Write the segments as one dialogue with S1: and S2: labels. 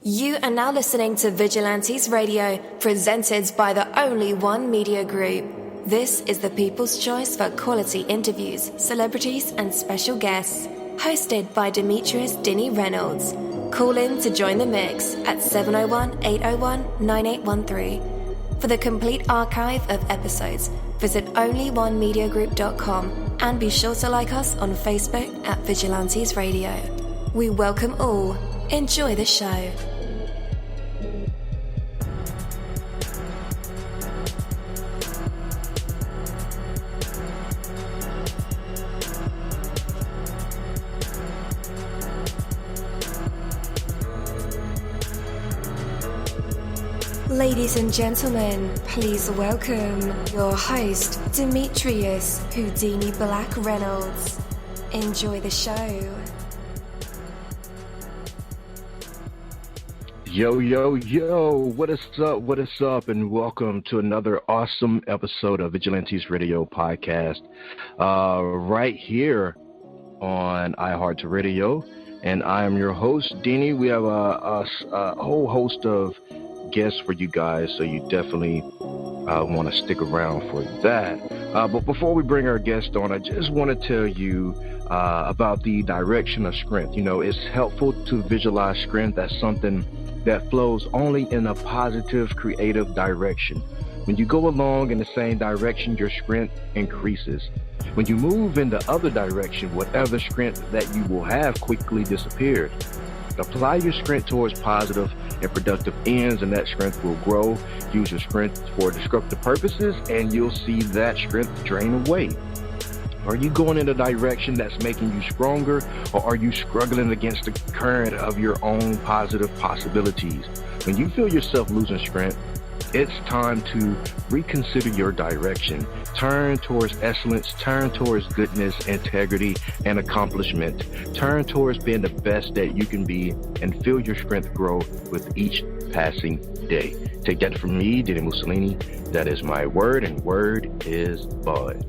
S1: You are now listening to Vigilantes Radio, presented by the Only One Media Group. This is the people's choice for quality interviews, celebrities, and special guests. Hosted by Demetrius Dinny Reynolds. Call in to join the mix at 701-801-9813. For the complete archive of episodes, visit onlyonemediagroup.com and be sure to like us on Facebook at Vigilantes Radio. We welcome all. Enjoy the show. Ladies and gentlemen, please welcome your host, Demetrius Houdini Black Reynolds. Enjoy the show.
S2: Yo, what is up, and welcome to another awesome episode of Vigilantes Radio Podcast, right here on iHeartRadio, and I am your host, Dini. We have a whole host of guests for you guys, so you definitely want to stick around for that. But before we bring our guest on, I just want to tell you about the direction of strength. You know, it's helpful to visualize strength as something that flows only in a positive, creative direction. When you go along in the same direction, your strength increases. When you move in the other direction, whatever strength that you will have quickly disappears. Apply your strength towards positive and productive ends, and that strength will grow. Use your strength for destructive purposes, and you'll see that strength drain away. Are you going in a direction that's making you stronger, or are you struggling against the current of your own positive possibilities? When you feel yourself losing strength, it's time to reconsider your direction. Turn towards excellence, turn towards goodness, integrity, and accomplishment. Turn towards being the best that you can be, and feel your strength grow with each passing day. Take that from me, Denny Mussolini. That is my word, and word is bond.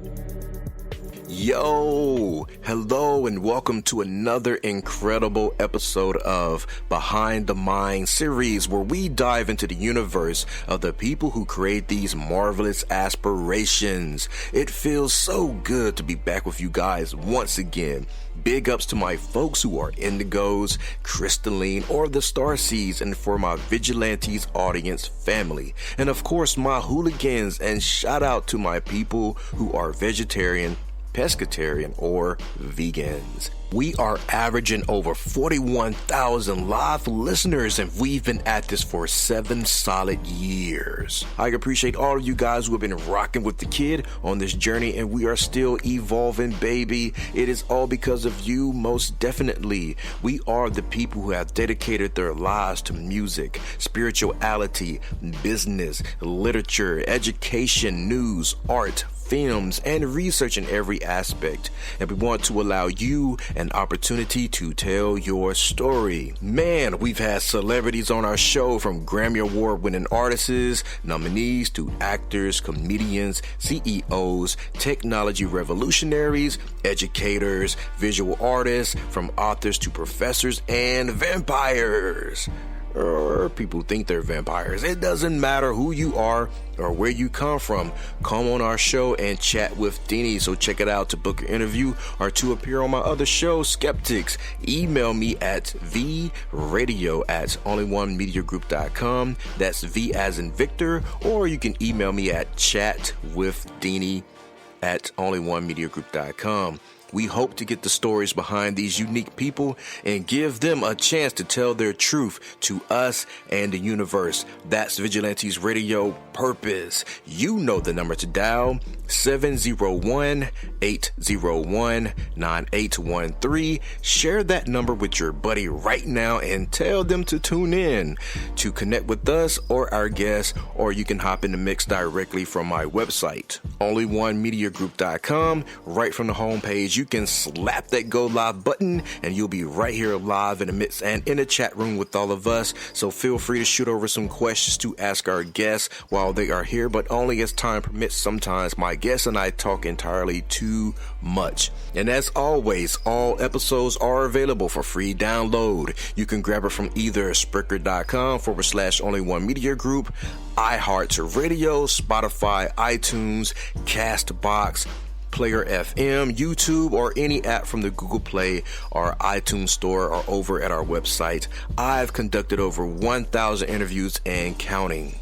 S3: Yo, hello and welcome to another incredible episode of Behind the Mind series, where we dive into the universe of the people who create these marvelous aspirations. It feels so good to be back with you guys once again. Big ups to my folks who are Indigos, Crystalline, or the Starseeds, and for my Vigilantes audience family. And of course, my hooligans, and shout out to my people who are vegetarian, pescatarian, or vegans. We are averaging over 41,000 live listeners, and we've been at this for 7 solid years. I appreciate all of you guys who have been rocking with the kid on this journey, and we are still evolving, baby. It is all because of you, most definitely. We are the people who have dedicated their lives to music, spirituality, business, literature, education, news, art, films, and research in every aspect, and we want to allow you an opportunity to tell your story. Man, we've had celebrities on our show, from Grammy Award winning artists, nominees, to actors, comedians, CEOs, technology revolutionaries, educators, visual artists, from authors to professors, and vampires. Or people think they're vampires. It doesn't matter who you are or where you come from. Come on our show and chat with Dini. So check it out to book an interview or to appear on my other show, Skeptics. Email me at vradio@onlyonemediagroup.com. That's V as in Victor. Or you can email me at chatwithdini@onlyonemediagroup.com. We hope to get the stories behind these unique people and give them a chance to tell their truth to us and the universe. That's Vigilantes Radio purpose. You know the number to dial, 701-801-9813. Share that number with your buddy right now and tell them to tune in to connect with us or our guests, or you can hop in the mix directly from my website, onlyonemediagroup.com. Right from the homepage, you can slap that go live button and you'll be right here live in the midst and in the chat room with all of us. So feel free to shoot over some questions to ask our guests while they are here, but only as time permits. Sometimes my guests and I talk entirely too much. And as always, all episodes are available for free download. You can grab it from either Spreaker.com/only1media group, iHeartRadio, Spotify, iTunes, Castbox, Player FM, YouTube, or any app from the Google Play or iTunes Store, or over at our website. I've conducted over 1,000 interviews and counting.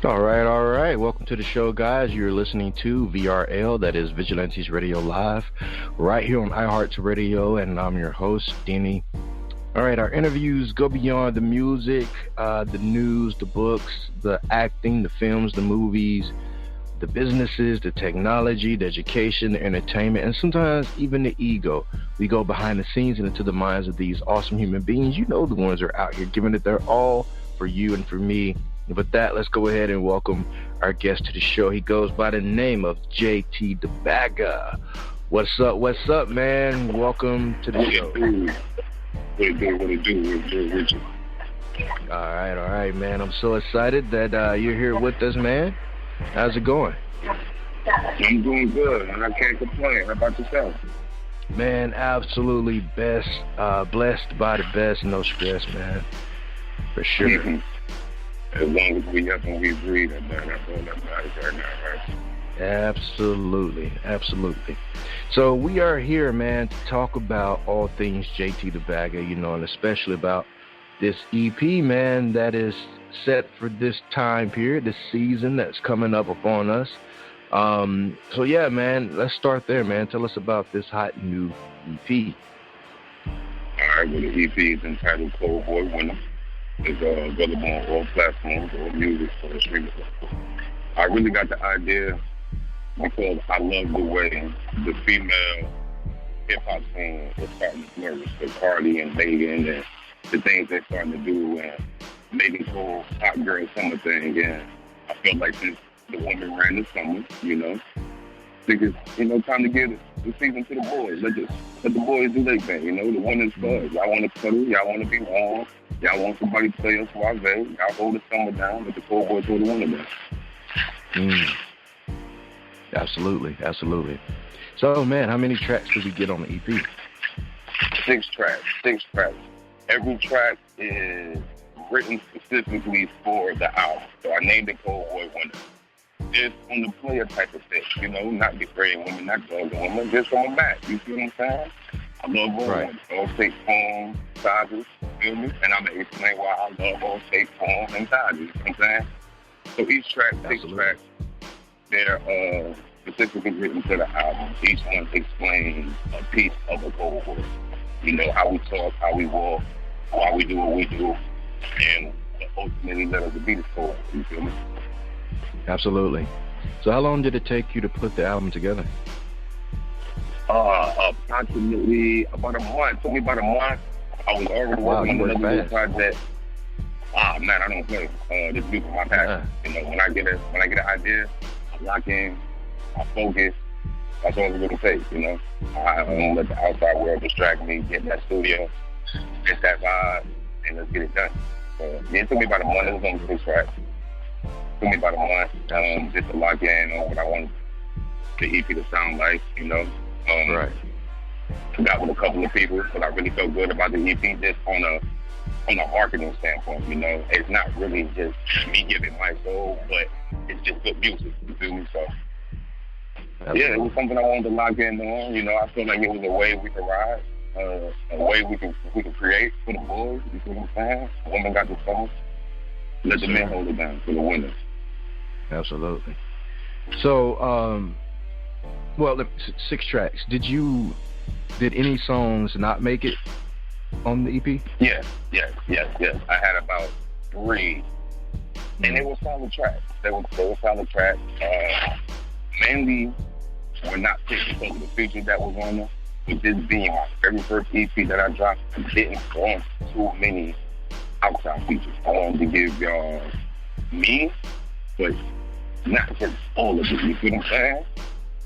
S2: All right. Welcome to the show, guys. You're listening to VRL, that is Vigilantes Radio Live, right here on iHeartRadio, and I'm your host, Denny. All right, our interviews go beyond the music, the news, the books, the acting, the films, the movies, the businesses, the technology, the education, the entertainment, and sometimes even the ego. We go behind the scenes and into the minds of these awesome human beings. You know, the ones that are out here giving it their all for you and for me. And with that, let's go ahead and welcome our guest to the show. He goes by the name of JT Da Bagga. What's up, man? Welcome to the show.
S4: What it do?
S2: All right, man. I'm so excited that you're here with us, man. How's it going?
S4: I'm doing good, and I can't complain. How about yourself?
S2: Man, absolutely best. Blessed by the best, no stress, man. For sure.
S4: Mm-hmm. As long as we up and we breathe, that's all that matters right now, right?
S2: Absolutely. So we are here, man, to talk about all things JT Da Bagga, and especially about this EP, man, that is set for this time period, this season that's coming up upon us. So yeah, man, let's start there, man. Tell us about this hot new EP.
S4: All right, well, the EP is entitled Cold Boy Winner. It's available on all platforms, all music, or streaming. I really got the idea because I love the way the female hip-hop scene is starting to flourish. The Cardi and Megan and the things they're starting to do, and making whole hot girl summer thing. And I feel like since the woman ran the summer, I think it's, time to give the season to the boys. Let the boys do their thing, the women's buzz. Y'all want to cuddle, y'all want to be warm, y'all want somebody to play us suave, y'all hold the summer down, let the cold boys hold the winter down.
S2: Absolutely. So, man, how many tracks did we get on the EP?
S4: 6 tracks. Every track is written specifically for the album. So I named it Cold Boy Winner. Just on the player type of thing, not degrading women, not dogging women, just from a back. You see what I'm saying? I love all women. All shape, form, sizes, feel me? And I'm going to explain why I love all shape, form, and sizes. You know what I'm saying? So each track, 6 tracks, they're specifically written to the album. Each one explains a piece of a cold boy. How we talk, how we walk, why we do what we do, and ultimately led us to be this cold. You feel me?
S2: Absolutely. So how long did it take you to put the album together?
S4: Approximately about a month. It took me about a month. I was already working on another project. Man, I don't play. This is my passion. When I get an idea, I lock in, I focus. That's all it's gonna take. I don't let the outside world distract me. Get in that studio, get that vibe, and let's get it done. So it took me about a month. It was on 6 tracks. It took me about a month just to lock in on what I want the EP to sound like. Right. I got with a couple of people, but I really felt good about the EP just on a marketing standpoint. It's not really just me giving my soul, but it's just good music. You feel me? So. Absolutely. Yeah, it was something I wanted to lock in on. I feel like it was a way we could ride, a way we could create for the boys. You see what I'm saying? The women got the song. Let the men hold it down for the winners.
S2: Absolutely. So, 6 tracks. Did any songs not make it on the EP?
S4: Yes. I had about 3, and they were solid tracks. They were solid tracks. Mainly were not picked because of the feature that was on there. With this being my very first EP that I dropped, I didn't want too many outside features. I wanted to give y'all me, but not just all of it. You feel what I'm saying?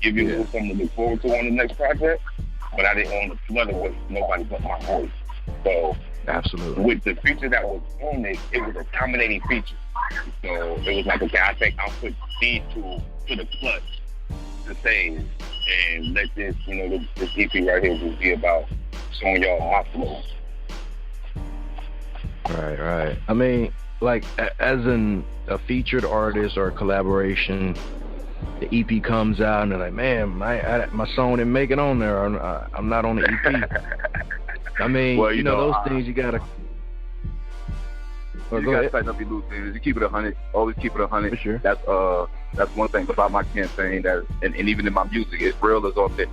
S4: Give you a little something to look forward to on the next project. but I didn't want to flood it with nobody but my voice. So
S2: absolutely,
S4: with the feature that was on it, it was a dominating feature. So it was like, okay, I think I'll put these two to the clutch to save and let this, this EP right here just be about showing y'all my flow.
S2: Right. I mean, like, as a featured artist or a collaboration, the EP comes out and they're like, man, my song didn't make it on there. I'm not on the EP. I mean, well, those things you gotta.
S5: You gotta tighten up your loose ends. You keep it 100. Always keep it 100.
S2: For sure.
S5: That's one thing about my campaign and even in my music, it's real as authentic.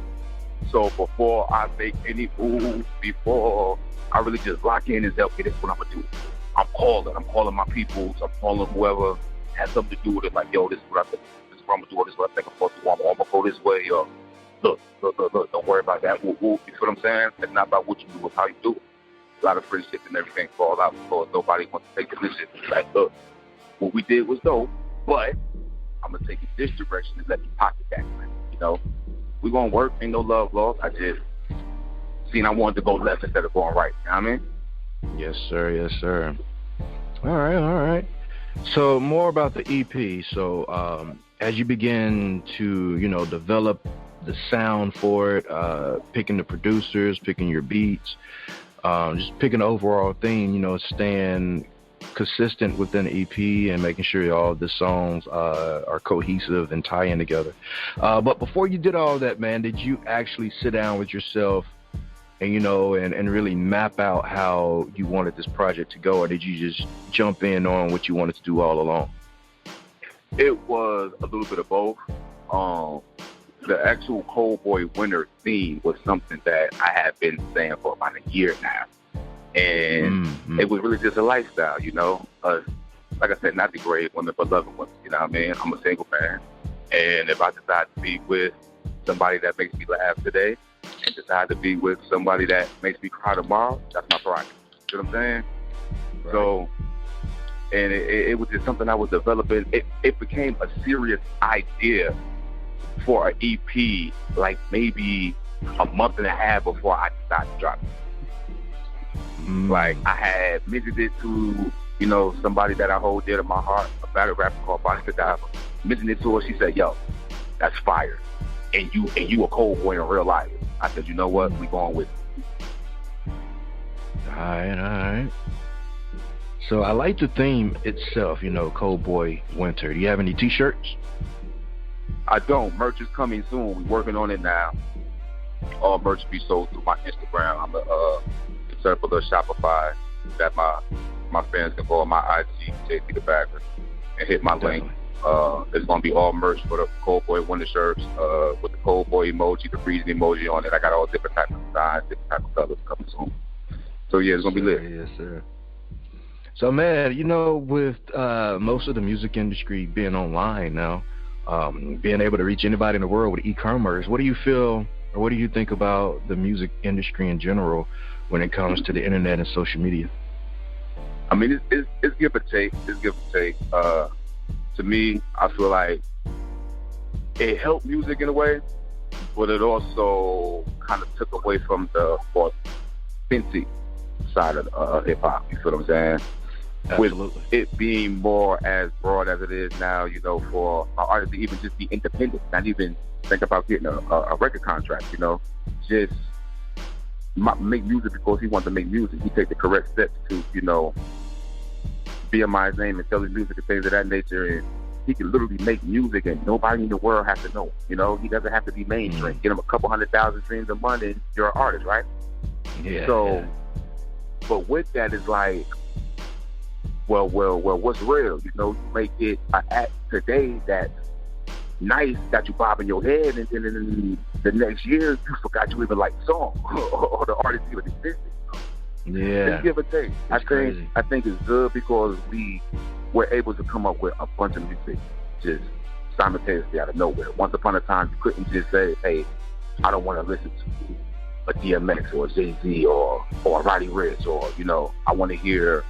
S5: So before I make any moves, before I really just lock in and say, okay, this is what I'm gonna do. I'm calling my peoples. I'm calling whoever has something to do with it. Like, yo, this is what I think. This is what I'm gonna do. This is what I think I'm supposed to do. I'm gonna go this way. Or look. Don't worry about that. You feel what I'm saying? It's not about what you do. It's how you do it. A lot of friendships and everything fall out because nobody wants to take the initiative. It's like, look, what we did was dope, but I'm gonna take it this direction and let me pocket that. We gonna work. Ain't no love lost. I just seen I wanted to go left instead of going right. You know what I mean?
S2: Yes, sir. All right. So more about the EP. So as you begin to, develop the sound for it, picking the producers, picking your beats, just picking the overall theme, staying consistent within the EP and making sure all the songs are cohesive and tie in together. But before you did all that, man, did you actually sit down with yourself and, and really map out how you wanted this project to go, or did you just jump in on what you wanted to do all along?
S5: It was a little bit of both. The actual Cold Boy Winter theme was something that I had been saying for about a year now. And it was really just a lifestyle, like I said, not degrade women, but loving women, you know what I mean? I'm a single man. And if I decide to be with somebody that makes me laugh today and decide to be with somebody that makes me cry tomorrow, that's my prerogative. You know what I'm saying? Right. So, and it was just something I was developing. It became a serious idea for an EP, like maybe a month and a half before I decided to drop it. Like, I had mentioned it to, somebody that I hold dear to my heart, a battle rapper called Bonnie Godiva. Mentioned it to her. She said, yo, that's fire. And you a cold boy in real life. I said, you know what? We going with it.
S2: All right. So I like the theme itself, Cold Boy Winter. Do you have any T-shirts?
S5: I don't. Merch is coming soon. We're working on it now. All merch be sold through my Instagram. I'm set up a little Shopify that my fans can go on my IG, JT Da Bagga, and hit my link. It's going to be all merch for the Cold Boy Winter shirts with the Cold Boy emoji, the freezing emoji on it. I got all different types of designs, different types of colors coming soon. So, yeah, it's going to be lit.
S2: Yes, sir. So, man, with most of the music industry being online now, being able to reach anybody in the world with e-commerce, what do you feel or what do you think about the music industry in general when it comes to the internet and social media?
S5: I mean, it's give or take. It's give or take. To me, I feel like it helped music in a way, but it also kind of took away from the authentic side of hip-hop. You feel what I'm saying?
S2: Absolutely.
S5: With it being more as broad as it is now, for an artist to even just be independent, not even think about getting a record contract, just make music because he wants to make music. He take the correct steps to, BMI his name and sell his music and things of that nature, and he can literally make music and nobody in the world has to know. He doesn't have to be mainstream. Get him a couple 100,000 streams a month and you're an artist, right?
S2: Yeah.
S5: So, but with that is like, well, what's real? You make it an act today that's nice, got you bobbing your head, and then in the next year, you forgot you even like the song or the artist even existed.
S2: Yeah.
S5: It's give or take. I think it's good because we were able to come up with a bunch of music just simultaneously out of nowhere. Once upon a time, you couldn't just say, hey, I don't want to listen to a DMX or a Jay-Z or a Roddy Ricch or, I want to hear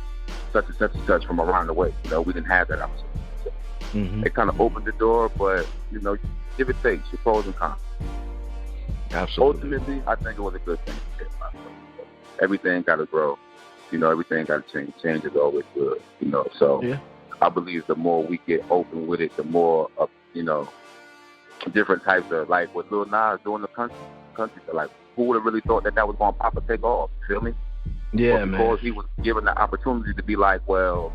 S5: such and such and such from around the way. We didn't have that opportunity. So it kind of opened the door, but, give it takes, your pros and cons.
S2: Absolutely.
S5: Ultimately, I think it was a good thing. Everything got to grow. Everything got to change. Change is always good. So
S2: yeah.
S5: I believe the more we get open with it, the more, different types of, like what Lil Nas doing the country, like, who would have really thought that was going to pop or take off? You feel me?
S2: Yeah,
S5: but
S2: man.
S5: because he was given the opportunity to be like, well,